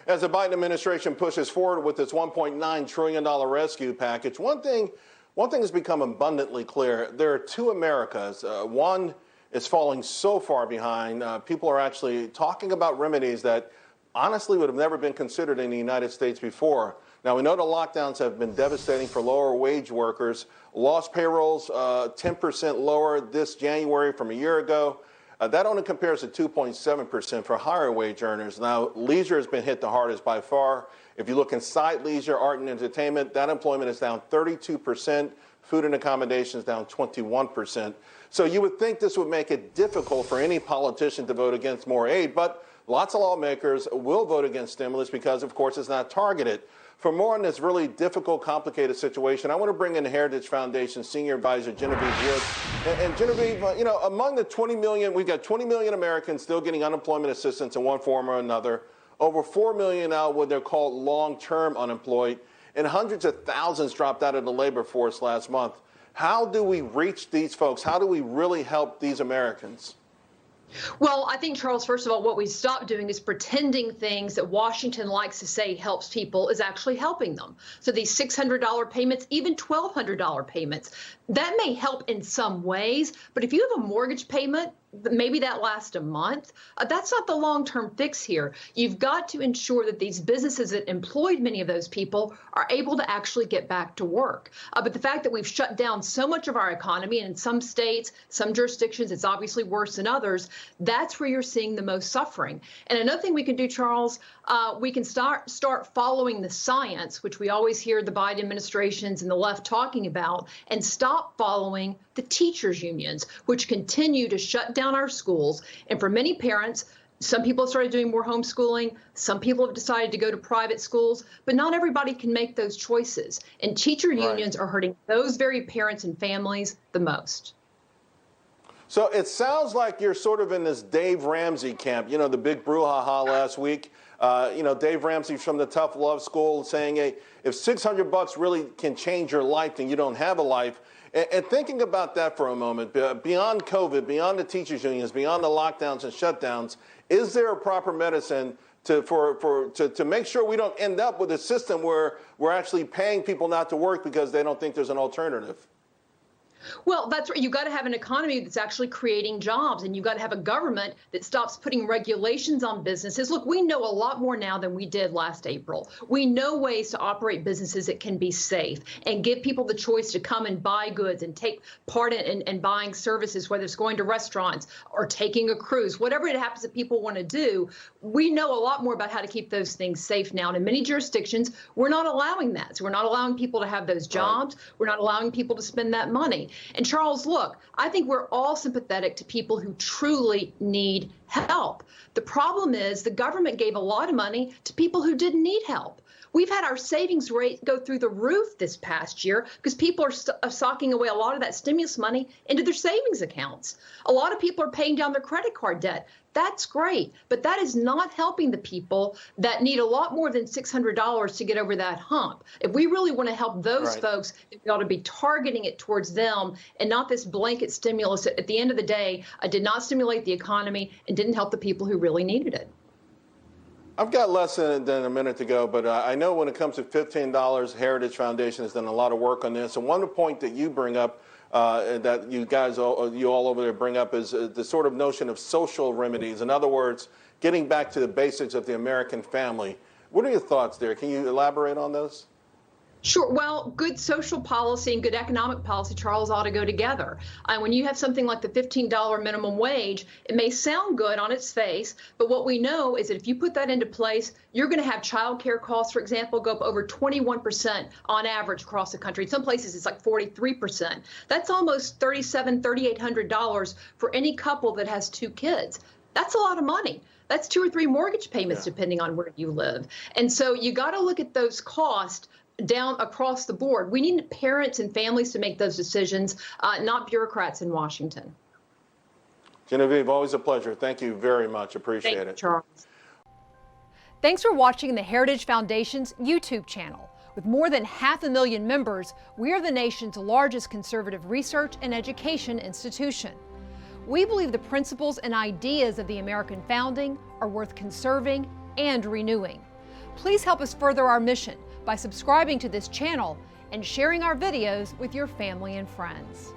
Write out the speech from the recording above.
As the Biden administration pushes forward with its $1.9 trillion rescue package, one thing has become abundantly clear. There are two Americas. One is falling so far behind. People are actually talking about remedies that honestly would have never been considered in the United States before. Now, we know the lockdowns have been devastating for lower wage workers. Lost payrolls 10% lower this January from a year ago. That only compares to 2.7% for higher wage earners. Now, leisure has been hit the hardest by far. If you look inside leisure, art, and entertainment, that employment is down 32%. Food and accommodations down 21%. So you would think this would make it difficult for any politician to vote against more aid, but lots of lawmakers will vote against stimulus because, of course, it's not targeted. For more on this really difficult, complicated situation, I want to bring in the Heritage Foundation Senior Advisor Genevieve Wood. And Genevieve, among the 20 million, we've got 20 million Americans still getting unemployment assistance in one form or another. Over 4 million now what they're called long-term unemployed, and hundreds of thousands dropped out of the labor force last month. How do we reach these folks? How do we really help these Americans? Well, I think, Charles, first of all, what we stop doing is pretending things that Washington likes to say helps people is actually helping them. So these $600 payments, even $1,200 payments, that may help in some ways. But if you have a mortgage payment, maybe that lasts a month. That's not the long-term fix here. You've got to ensure that these businesses that employed many of those people are able to actually get back to work. But the fact that we've shut down so much of our economy, and in some states, some jurisdictions, it's obviously worse than others, that's where you're seeing the most suffering. And another thing we can do, Charles, we can start following the science, which we always hear the Biden administrations and the left talking about, and stop following the teachers' unions, which continue to shut down our schools. And for many parents, some people have started doing more homeschooling. Some people have decided to go to private schools, but not everybody can make those choices. And teacher unions are hurting those very parents and families the most. So it sounds like you're sort of in this Dave Ramsey camp, the big brouhaha last week. Dave Ramsey from the Tough Love School saying, hey, if $600 really can change your life, then you don't have a life. And thinking about that for a moment, beyond COVID, beyond the teachers unions, beyond the lockdowns and shutdowns, is there a proper medicine to make sure we don't end up with a system where we're actually paying people not to work because they don't think there's an alternative? Well, that's right. You've got to have an economy that's actually creating jobs, and you've got to have a government that stops putting regulations on businesses. Look, we know a lot more now than we did last April. We know ways to operate businesses that can be safe and give people the choice to come and buy goods and take part in buying services, whether it's going to restaurants or taking a cruise, whatever it happens that people want to do. We know a lot more about how to keep those things safe now. And in many jurisdictions, we're not allowing that. So we're not allowing people to have those jobs. Right. We're not allowing people to spend that money. And Charles, look, I think we're all sympathetic to people who truly need help. The problem is the government gave a lot of money to people who didn't need help. We've had our savings rate go through the roof this past year because people are socking away a lot of that stimulus money into their savings accounts. A lot of people are paying down their credit card debt. That's great, but that is not helping the people that need a lot more than $600 to get over that hump. If we really want to help those folks, we ought to be targeting it towards them and not this blanket stimulus that, at the end of the day, did not stimulate the economy and didn't help the people who really needed it. I've got less than a minute to go, but I know when it comes to $15, Heritage Foundation has done a lot of work on this. And one point that you bring up, that you guys, you all over there bring up, is the sort of notion of social remedies. In other words, getting back to the basics of the American family. What are your thoughts there? Can you elaborate on those? Sure. Well, good social policy and good economic policy, Charles, ought to go together. When you have something like the $15 minimum wage, it may sound good on its face, but what we know is that if you put that into place, you're going to have child care costs, for example, go up over 21% on average across the country. In some places, it's like 43%. That's almost $3,700, $3,800 for any couple that has 2 kids. That's a lot of money. That's 2 or 3 mortgage payments, depending on where you live. And so you got to look at those costs down across the board. We need parents and families to make those decisions, not bureaucrats in Washington. Genevieve, always a pleasure. Thank you very much. Appreciate it. Thank you, Charles. Thanks for watching the Heritage Foundation's YouTube channel. With more than 500,000 members, we are the nation's largest conservative research and education institution. We believe the principles and ideas of the American founding are worth conserving and renewing. Please help us further our mission by subscribing to this channel and sharing our videos with your family and friends.